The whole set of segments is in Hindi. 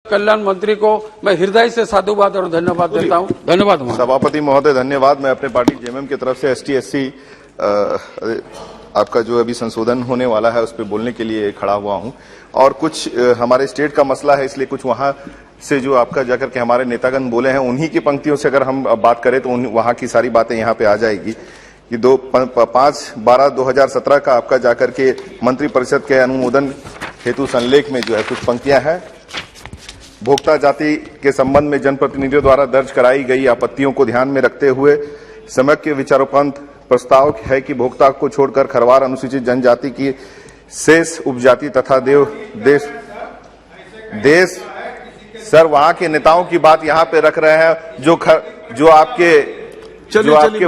कल्याण मंत्री को मैं हृदय से साधुवाद और धन्यवाद देता हूं। धन्यवाद सभापति महोदय, धन्यवाद। मैं अपने पार्टी जेएमएम की तरफ से ST/SC आपका जो अभी संशोधन होने वाला है उस पर बोलने के लिए खड़ा हुआ हूं। और कुछ हमारे स्टेट का मसला है, इसलिए कुछ वहां से जो आपका जाकर के हमारे नेतागण बोले हैं उन्हीं की पंक्तियों से अगर हम बात करें तो वहां की सारी बातें यहां पे आ जाएगी। कि 5/12/2017 का आपका जाकर के मंत्रिपरिषद के अनुमोदन हेतु संलेख में जो है कुछ पंक्तियां हैं। भोक्ता जाति के संबंध में जनप्रतिनिधियों द्वारा दर्ज कराई गई आपत्तियों को ध्यान में रखते हुए समग्र विचारोपंत प्रस्ताव है कि भोक्ता को छोड़कर खरवार अनुसूचित जनजाति की शेष उपजाति तथा देश सर वहां के नेताओं की बात यहां पे रख रहे हैं जो आपके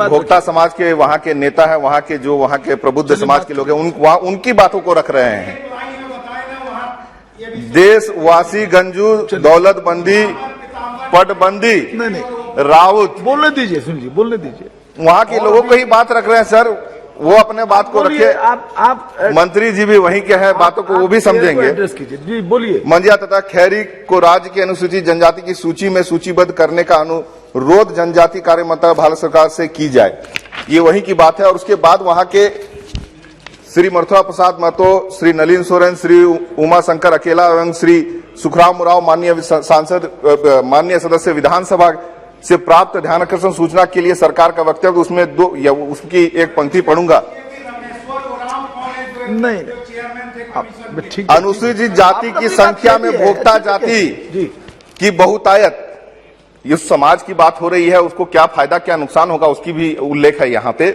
भोक्ता समाज के वहां के नेता है, वहां के प्रबुद्ध समाज के लोग हैं, उनकी बातों को रख रहे हैं। देशवासी गंजू दौलतबंदी पटबंदी राउत बोलने दीजिए, सुनिए, बोलने दीजिए। वहां के लोगों को ही बात रख रहे हैं सर, वो अपने बात को रखिए। आप मंत्री जी भी वहीं के हैं, बातों को वो भी समझेंगे। एड्रेस कीजिए जी, बोलिए। मंजिया तथा खैरी को राज्य की अनुसूचित जनजाति की सूची में सूचीबद्ध करने का अनुरोध जनजाति कार्य मंत्रालय भारत सरकार से की जाए, ये वहीं की बात है। और उसके बाद वहां के श्री मथुरा प्रसाद महतो, श्री नलिन सोरेन, श्री उमा शंकर अकेला एवं श्री सुखराम उरांव माननीय सदस्य विधानसभा से प्राप्त ध्यानाकर्षण सूचना के लिए सरकार का वक्तव्य, उसमें उसकी एक पंक्ति पढ़ूंगा। नहीं, अनुसूचित जाति की संख्या में भोक्ता जाति की बहुतायत, इस समाज की बात हो रही है, उसको क्या फायदा क्या नुकसान होगा उसकी भी उल्लेख है यहाँ पे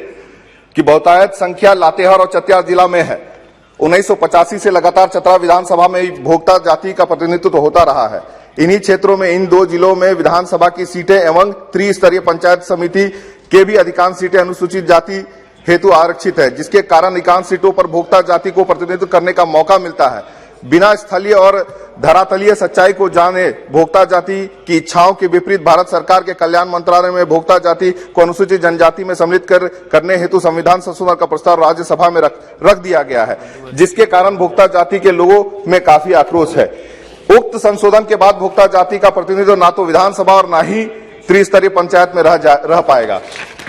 कि बहुतायत संख्या लातेहार और चतरा जिला में है। 1985 से लगातार चतरा विधानसभा में भोक्ता जाति का प्रतिनिधित्व होता रहा है। इन्हीं क्षेत्रों में इन दो जिलों में विधानसभा की सीटें एवं त्रिस्तरीय पंचायत समिति के भी अधिकांश सीटें अनुसूचित जाति हेतु आरक्षित है, जिसके कारण अधिकांश सीटों पर भोक्ता जाति को प्रतिनिधित्व करने का मौका मिलता है। बिना स्थलीय और धरातलीय सच्चाई को जाने भोक्ता जाति की इच्छाओं के विपरीत भारत सरकार के कल्याण मंत्रालय में भोक्ता जाति को अनुसूचित जनजाति में सम्मिलित करने हेतु संविधान संशोधन का प्रस्ताव राज्यसभा में रख दिया गया है, जिसके कारण भोक्ता जाति के लोगों में काफी आक्रोश है। उक्त संशोधन के बाद भोक्ता जाति का प्रतिनिधित्व ना तो विधानसभा और ना ही त्रिस्तरीय पंचायत में रह पाएगा।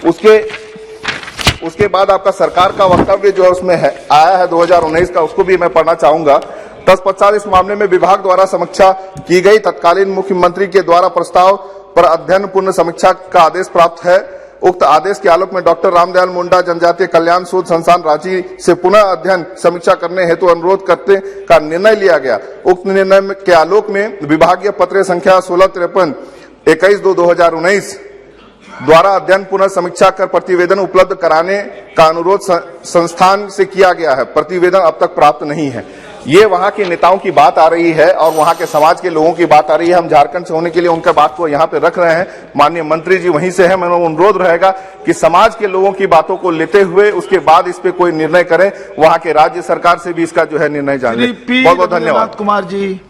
उसके बाद आपका सरकार का वक्तव्य जो है उसमें आया है 2019 का, उसको भी मैं पढ़ना चाहूंगा। 10/50 इस मामले में विभाग द्वारा समीक्षा की गई। तत्कालीन मुख्यमंत्री के द्वारा प्रस्ताव पर अध्ययन पूर्ण समीक्षा का आदेश प्राप्त है। उक्त आदेश के आलोक में डॉक्टर रामदयाल मुंडा जनजातीय कल्याण शोध संस्थान रांची से पुनः अध्ययन समीक्षा करने हेतु अनुरोध करने का निर्णय लिया गया। उक्त निर्णय के आलोक में विभागीय पत्र संख्या 1653 21/2/2019 द्वारा अध्ययन पुनः समीक्षा कर प्रतिवेदन उपलब्ध कराने का अनुरोध संस्थान से किया गया है। प्रतिवेदन अब तक प्राप्त नहीं है। ये वहां के नेताओं की बात आ रही है और वहां के समाज के लोगों की बात आ रही है। हम झारखंड से होने के लिए उनका बात को यहाँ पे रख रहे हैं। माननीय मंत्री जी वहीं से हैं। मेरा अनुरोध रहेगा कि समाज के लोगों की बातों को लेते हुए उसके बाद इस पे कोई निर्णय करें। वहां के राज्य सरकार से भी इसका जो है निर्णय जाने। बहुत बहुत धन्यवाद कुमार जी।